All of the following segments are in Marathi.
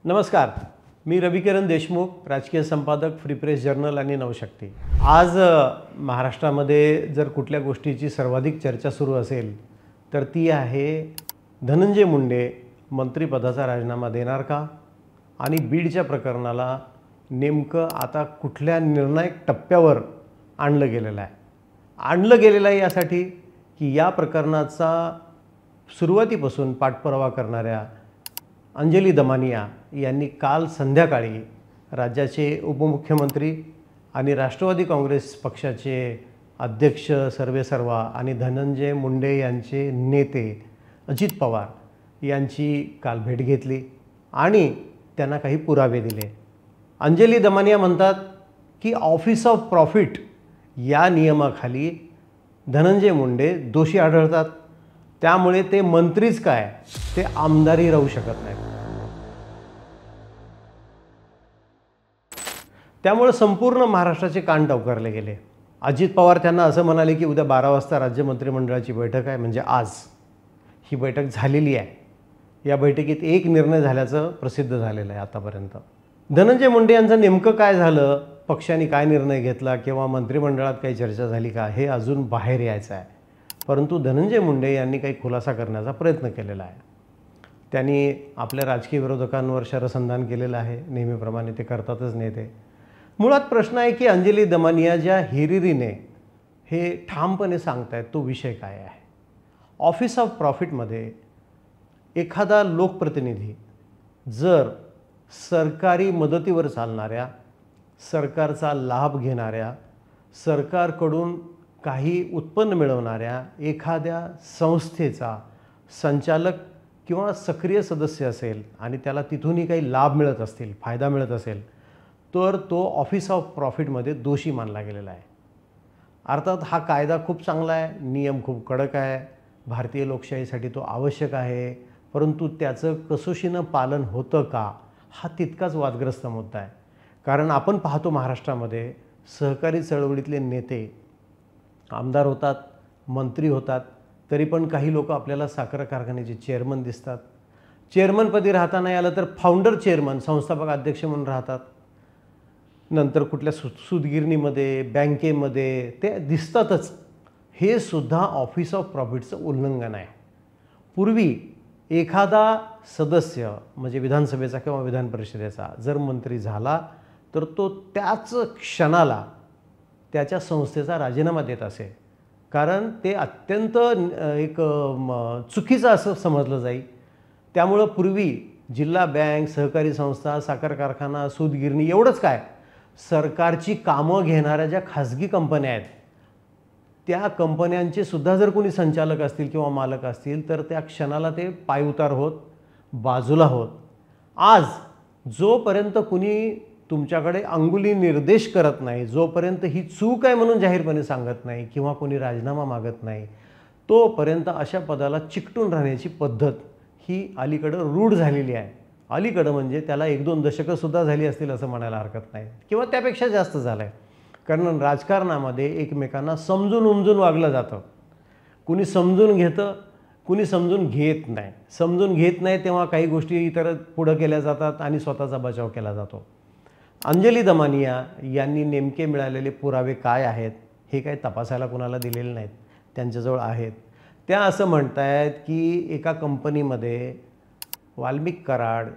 नमस्कार, मी रविकिरण देशमुख, राजकीय संपादक, फ्री प्रेस जर्नल आणि नवशक्ती। आज महाराष्ट्रामध्ये जर कुठल्या गोष्टीची सर्वाधिक चर्चा सुरू असेल तर ती आहे धनंजय मुंडे मंत्रिपदाचा राजीनामा देणार का आणि बीडच्या प्रकरणाला नेमकं आता कुठल्या निर्णायक टप्प्यावर आणलं गेलेलं आहे। आणलं गेलेलं आहे यासाठी की या प्रकरणाचा सुरुवातीपासून पाठपुरावा करणाऱ्या अंजली दमानिया यांनी काल संध्याकाळी राज्याचे उपमुख्यमंत्री आणि राष्ट्रवादी काँग्रेस पक्षाचे अध्यक्ष सर्वेसर्वा आणि धनंजय मुंडे यांचे नेते अजित पवार यांची काल भेट घेतली आणि त्यांना काही पुरावे दिले। अंजली दमानिया म्हणतात की ऑफिस ऑफ प्रॉफिट या नियमाखाली धनंजय मुंडे दोषी आढळतात, त्यामुळे ते मंत्रीच काय ते आमदारही राहू शकत नाहीत। त्यामुळे संपूर्ण महाराष्ट्राचे कान टवकारले गेले। अजित पवार त्यांना असं म्हणाले की उद्या 12 वाजता राज्य मंत्रिमंडळाची बैठक आहे, म्हणजे आज ही बैठक झालेली आहे। या बैठकीत एक निर्णय झाल्याचं प्रसिद्ध झालेलं आहे आतापर्यंत। धनंजय मुंडे यांचं नेमकं काय झालं, पक्षाने काय निर्णय घेतला किंवा मंत्रिमंडळात काही चर्चा झाली का हे अजून बाहेर यायचं आहे। परंतु धनंजय मुंडे यांनी काही खुलासा करण्याचा प्रयत्न केलेला आहे। त्यांनी आपल्या राजकीय विरोधकांवर शरसंधान केलेलं आहे, नेहमीप्रमाणे ते करतातच नेते। मुळात प्रश्न आहे की अंजली दमानिया ज्या हिरिरीने हे ठामपणे सांगतायत तो विषय काय आहे। ऑफिस ऑफ प्रॉफिटमध्ये एखादा लोकप्रतिनिधी जर सरकारी मदतीवर चालणाऱ्या, सरकारचा लाभ घेणाऱ्या, सरकारकडून काही उत्पन्न मिळवणाऱ्या एखाद्या संस्थेचा संचालक किंवा सक्रिय सदस्य असेल आणि त्याला तिथूनही काही लाभ मिळत असतील, फायदा मिळत असेल, तर तो ऑफिस ऑफ प्रॉफिटमध्ये दोषी मानला गेलेला आहे। अर्थात हा कायदा खूप चांगला आहे, नियम खूप कडक आहे, भारतीय लोकशाहीसाठी तो आवश्यक आहे, परंतु त्याचं कसोशीनं पालन होतं का हा तितकाच वादग्रस्त मुद्दा आहे। कारण आपण पाहतो महाराष्ट्रामध्ये सहकारी चळवळीतले नेते आमदार होतात, मंत्री होतात, तरी पण काही लोक आपल्याला साखर कारखान्याचे चेअरमन दिसतात। चेअरमनपदी राहता नाही आलं तर फाउंडर चेअरमन, संस्थापक अध्यक्ष म्हणून राहतात। नंतर कुठल्या सूतगिरणीमध्ये, बँकेमध्ये ते दिसतातच। हे सुद्धा ऑफिस ऑफ प्रॉफिटचं उल्लंघन आहे। पूर्वी एखादा सदस्य म्हणजे विधानसभेचा किंवा विधान परिषदेचा जर मंत्री झाला तर तो त्याच क्षणाला त्याच्या संस्थेचा राजीनामा देत असे, कारण ते अत्यंत एक चुकीचं असं समजलं जाई। त्यामुळं पूर्वी जिल्हा बँक, सहकारी संस्था, साखर कारखाना, सूतगिरणी एवढंच काय, सरकारची कामं घेणाऱ्या ज्या खाजगी कंपन्या आहेत त्या कंपन्यांचे सुद्धा जर कोणी संचालक असतील किंवा मालक असतील तर त्या क्षणाला ते पायउतार होत, बाजूला होत। आज जोपर्यंत कुणी तुमच्याकडे अंगुली निर्देश करत नाही, जोपर्यंत ही चूक आहे म्हणून जाहीरपणे सांगत नाही किंवा कोणी राजीनामा मागत नाही, तोपर्यंत अशा पदाला चिकटून राहण्याची पद्धत ही अलीकडं रूढ झालेली आहे। अलीकडं म्हणजे त्याला 1-2 दशकं सुद्धा झाली असतील असं म्हणायला हरकत नाही किंवा त्यापेक्षा जास्त झालं आहे। कारण राजकारणामध्ये एकमेकांना समजून उमजून वागलं जातं। कुणी समजून घेतं, कुणी समजून घेत नाही। समजून घेत नाही तेव्हा काही गोष्टी इतर पुढं केल्या जातात आणि स्वतःचा बचाव केला जातो। अंजली दमानिया यांनी नेमके मिळालेले पुरावे काय आहेत हे काही तपासायला कुणाला दिलेले नाहीत, त्यांच्याजवळ आहेत। त्या असं म्हणतायत की एका कंपनीमध्ये वाल्मिक कराड,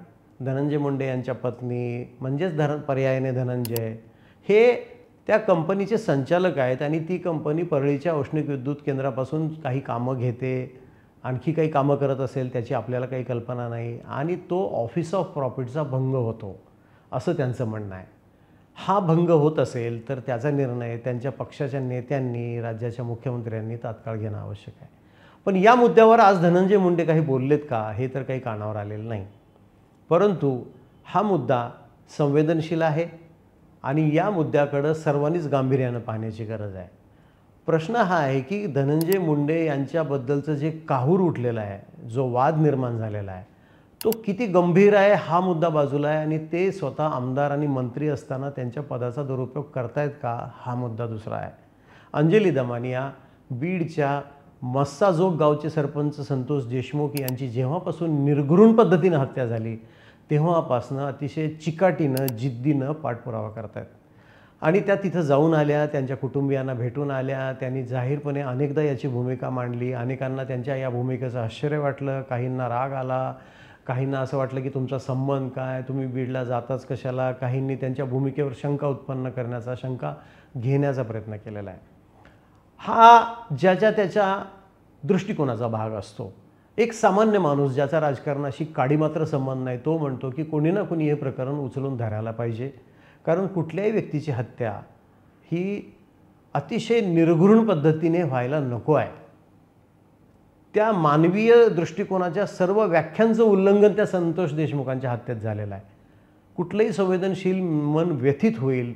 धनंजय मुंडे यांच्या पत्नी म्हणजेच पर्यायाने धनंजय हे त्या कंपनीचे संचालक आहेत आणि ती कंपनी परळीच्या औष्णिक विद्युत केंद्रापासून काही कामं घेते, आणखी काही कामं करत असेल त्याची आपल्याला काही कल्पना नाही आणि तो ऑफिस ऑफ प्रॉफिटचा भंग होतो असं त्यांचं म्हणणं आहे। हा भंग होत असेल तर त्याचा निर्णय त्यांच्या पक्षाच्या नेत्यांनी, राज्याच्या मुख्यमंत्र्यांनी तात्काळ घेणं आवश्यक आहे। पण या मुद्द्यावर आज धनंजय मुंडे काही बोललेत का हे तर काही कानावर आलेलं नाही। परंतु हा मुद्दा संवेदनशील आहे आणि या मुद्द्याकडे सर्वांनीच गांभीर्याने पाहण्याची गरज आहे। प्रश्न हा आहे की धनंजय मुंडे यांच्याबद्दलचं जे काहूर उठलेलं आहे, जो वाद निर्माण झालेला आहे, तो किती गंभीर आहे हा मुद्दा बाजूला आहे आणि ते स्वतः आमदार आणि मंत्री असताना त्यांच्या पदाचा दुरुपयोग करतायत का हा मुद्दा दुसरा आहे। अंजली दमानिया बीडच्या मस्साजोग गावचे सरपंच संतोष देशमुख यांची जेव्हापासून निर्घृण पद्धतीने हत्या झाली तेव्हापासनं अतिशय चिकाटीनं जिद्दीनं पाठपुरावा करत आहेत आणि त्या तिथं जाऊन आल्या, त्यांच्या कुटुंबियांना भेटून आल्या, त्यांनी जाहीरपणे अनेकदा याची भूमिका मांडली. अनेकांना त्यांच्या या भूमिकेचं आश्चर्य वाटलं, काहींना राग आला, काहींना असं वाटलं की तुमचा संबंध काय, तुम्ही बीडला जाताच कशाला. काहींनी त्यांच्या भूमिकेवर शंका उत्पन्न करण्याचा, शंका घेण्याचा प्रयत्न केलेला आहे. हा ज्याच्या त्याच्या दृष्टिकोनाचा भाग असतो. एक सामान्य माणूस ज्याचा राजकारणाशी काडीमात्र संबंध नाही, तो म्हणतो की कोणी ना कोणी हे प्रकरण उचलून धरायला पाहिजे, कारण कुठल्याही व्यक्तीची हत्या ही अतिशय निर्घृण पद्धतीने व्हायला नको आहे. त्या मानवीय दृष्टिकोनाच्या सर्व व्याख्यांचं उल्लंघन त्या संतोष देशमुखांच्या हत्येत झालेलं आहे. कुठलंही संवेदनशील मन व्यथित होईल,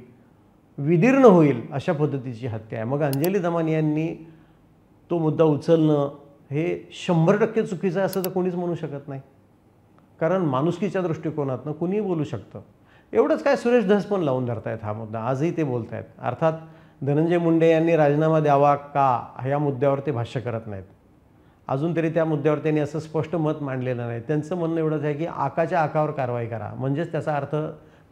विदीर्ण होईल अशा पद्धतीची हत्या आहे. मग अंजली दमानिया यांनी तो मुद्दा उचलणं हे 100% चुकीचं आहे असं तर कोणीच म्हणू शकत नाही, कारण माणुसकीच्या दृष्टिकोनातनं कुणीही बोलू शकतं. एवढंच काय, सुरेश धस पण लावून धरतायत हा मुद्दा, आजही ते बोलत आहेत. अर्थात धनंजय मुंडे यांनी राजीनामा द्यावा का ह्या मुद्द्यावर ते भाष्य करत नाहीत. अजून तरी त्या मुद्द्यावर त्यांनी असं स्पष्ट मत मांडलेलं नाही. त्यांचं म्हणणं एवढंच आहे की आकाच्या आकावर कारवाई करा, म्हणजेच त्याचा अर्थ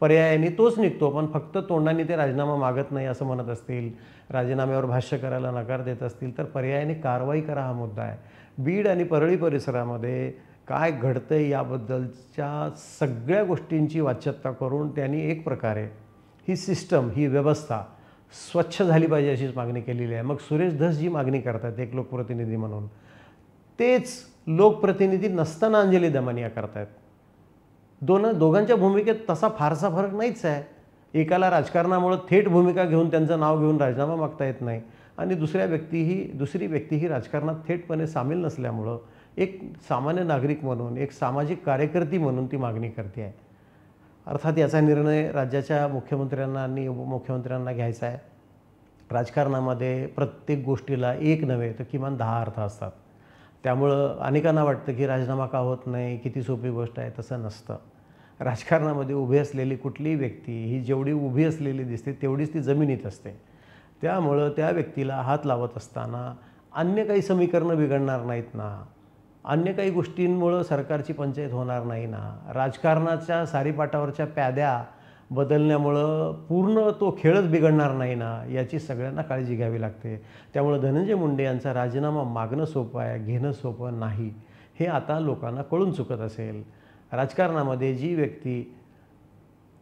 पर्यायाने तोच निघतो. पण फक्त तोंडाने ते राजीनामा मागत नाही असं म्हणत असतील, राजीनाम्यावर भाष्य करायला नकार देत असतील, तर पर्यायाने कारवाई करा हा मुद्दा आहे. बीड आणि परळी परिसरामध्ये काय घडतंय याबद्दलच्या सगळ्या गोष्टींची वाच्यता करून त्यांनी एक प्रकारे ही सिस्टम, ही व्यवस्था स्वच्छ झाली पाहिजे अशीच मागणी केलेली आहे. मग सुरेश धस जी मागणी करतात एक लोकप्रतिनिधी म्हणून, तेच लोकप्रतिनिधी नसताना अंजली दमानिया करतायत. दोघांच्या भूमिकेत तसा फारसा फरक नाहीच आहे. एकाला राजकारणामुळे थेट भूमिका घेऊन त्यांचं नाव घेऊन राजीनामा मागता येत नाही आणि दुसरी व्यक्ती ही राजकारणात थेटपणे सामील नसल्यामुळं एक सामान्य नागरिक म्हणून, एक सामाजिक कार्यकर्ती म्हणून ती मागणी करते आहे. अर्थात याचा निर्णय राज्याच्या मुख्यमंत्र्यांना आणि उपमुख्यमंत्र्यांना घ्यायचा आहे. राजकारणामध्ये प्रत्येक गोष्टीला एक नव्हे तर किमान 10 अर्थ असतात. त्यामुळं अनेकांना वाटतं की राजीनामा का होत नाही, किती सोपी गोष्ट आहे. तसं नसतं. राजकारणामध्ये उभी असलेली कुठलीही व्यक्ती ही जेवढी उभी असलेली दिसते तेवढीच ती जमिनीत असते. त्यामुळं त्या व्यक्तीला हात लावत असताना अन्य काही समीकरणं बिघडणार नाहीत ना, अन्य काही गोष्टींमुळं सरकारची पंचायत होणार नाही ना, राजकारणाच्या सारीपाटावरच्या प्याद्या बदलण्यामुळं पूर्ण तो खेळच बिघडणार नाही ना, याची सगळ्यांना काळजी घ्यावी लागते. त्यामुळं धनंजय मुंडे यांचा राजीनामा मागणं सोपं आहे, घेणं सोपं नाही, हे आता लोकांना कळून चुकत असेल. राजकारणामध्ये जी व्यक्ती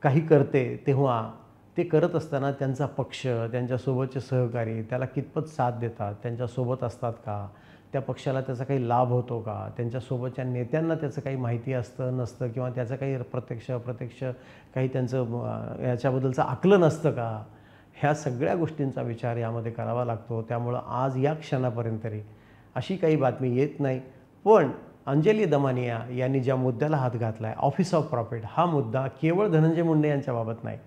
काही करते तेव्हा ते करत असताना त्यांचा पक्ष, त्यांच्यासोबतचे सहकारी त्याला कितपत साथ देतात, त्यांच्यासोबत असतात का, त्या पक्षाला त्याचा काही लाभ होतो का, त्यांच्यासोबतच्या नेत्यांना त्याचं काही माहिती असतं नसतं किंवा त्याचं काही प्रत्यक्ष अप्रत्यक्ष काही त्यांचं याच्याबद्दलचं आकलन असतं का, ह्या सगळ्या गोष्टींचा विचार यामध्ये करावा लागतो. त्यामुळं आज या क्षणापर्यंत तरी अशी काही बातमी येत नाही. पण अंजली दमानिया यांनी ज्या मुद्द्याला हात घातला आहे, ऑफिस ऑफ प्रॉफिट, हा मुद्दा केवळ धनंजय मुंडे यांच्याबाबत नाही,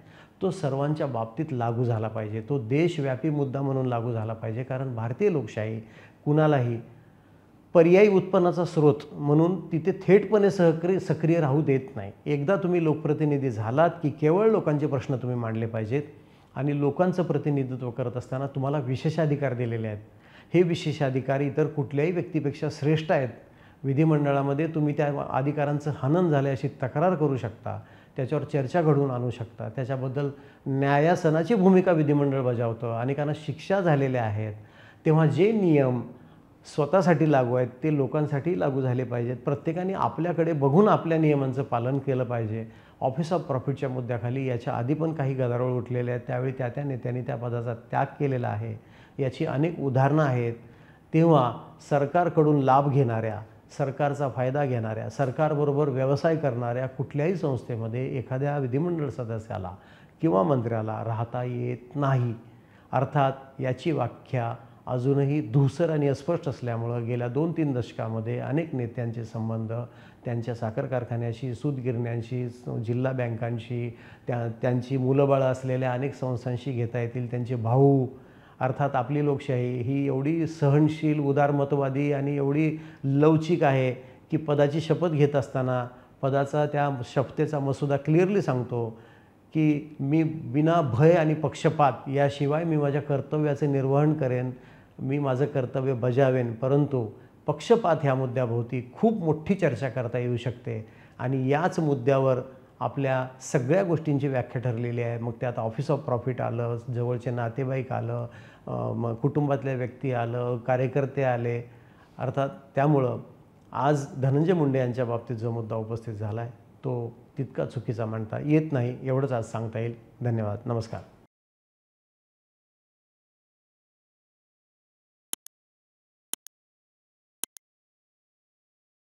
तो सर्वांच्या बाबतीत लागू झाला पाहिजे. तो देशव्यापी मुद्दा म्हणून लागू झाला पाहिजे, कारण भारतीय लोकशाही कुणालाही पर्यायी उत्पन्नाचा स्रोत म्हणून तिथे थेटपणे सक्रिय राहू देत नाही. एकदा तुम्ही लोकप्रतिनिधी झालात की केवळ लोकांचे प्रश्न तुम्ही मांडले पाहिजेत आणि लोकांचं प्रतिनिधित्व करत असताना तुम्हाला विशेषाधिकार दिलेले आहेत. हे विशेषाधिकार इतर कुठल्याही व्यक्तीपेक्षा श्रेष्ठ आहेत. विधिमंडळामध्ये तुम्ही त्या अधिकारांचं हनन झाले अशी तक्रार करू शकता, त्याच्यावर चर्चा घडवून आणू शकता, त्याच्याबद्दल न्यायासनाची भूमिका विधिमंडळ बजावतं. अनेकांना शिक्षा झालेल्या आहेत. तेव्हा जे नियम स्वतःसाठी लागू आहेत ते लोकांसाठी लागू झाले पाहिजेत. प्रत्येकाने आपल्याकडे बघून आपल्या नियमांचं पालन केलं पाहिजे. ऑफिस ऑफ प्रॉफिटच्या मुद्द्याखाली याच्या आधी पण काही गदारोळ उठलेले आहेत, त्यावेळी त्या नेत्यांनी त्या पदाचा त्याग केलेला आहे. याची अनेक उदाहरणं आहेत. तेव्हा सरकारकडून लाभ घेणाऱ्या, सरकारचा फायदा घेणाऱ्या, सरकारबरोबर व्यवसाय करणाऱ्या कुठल्याही संस्थेमध्ये एखाद्या विधिमंडळ सदस्याला किंवा मंत्र्याला राहता येत नाही. अर्थात याची व्याख्या अजूनही धूसर आणि अस्पष्ट असल्यामुळं गेल्या 2-3 दशकामध्ये अनेक नेत्यांचे संबंध त्यांच्या साखर कारखान्याशी, सूतगिरण्यांशी, जिल्हा बँकांशी, त्यांची मुलंबाळं असलेल्या अनेक संस्थांशी घेता येतील. त्यांचे भाऊ, अर्थात आपली लोकशाही ही एवढी सहनशील, उदारमतवादी आणि एवढी लवचिक आहे की पदाची शपथ घेत असताना पदाचा त्या शपथेचा मसुदा क्लिअरली सांगतो की मी बिना भय आणि पक्षपात याशिवाय मी माझ्या कर्तव्याचे निर्वहन करेन, मी माझं कर्तव्य बजावेन. परंतु पक्षपात ह्या मुद्द्याभोवती खूप मोठी चर्चा करता येऊ शकते आणि याच मुद्द्यावर आपल्या सगळ्या गोष्टींची व्याख्या ठरलेली आहे. मग त्यात ऑफिस ऑफ प्रॉफिट आलं, जवळचे नातेवाईक आलं, मग कुटुंबातले व्यक्ती आलं, कार्यकर्ते आले. अर्थात त्यामुळं आज धनंजय मुंडे यांच्या बाबतीत जो मुद्दा उपस्थित झाला आहे तो तितका चुकीचा मानता येत नाही, एवढंच आज सांगता येईल. धन्यवाद. नमस्कार.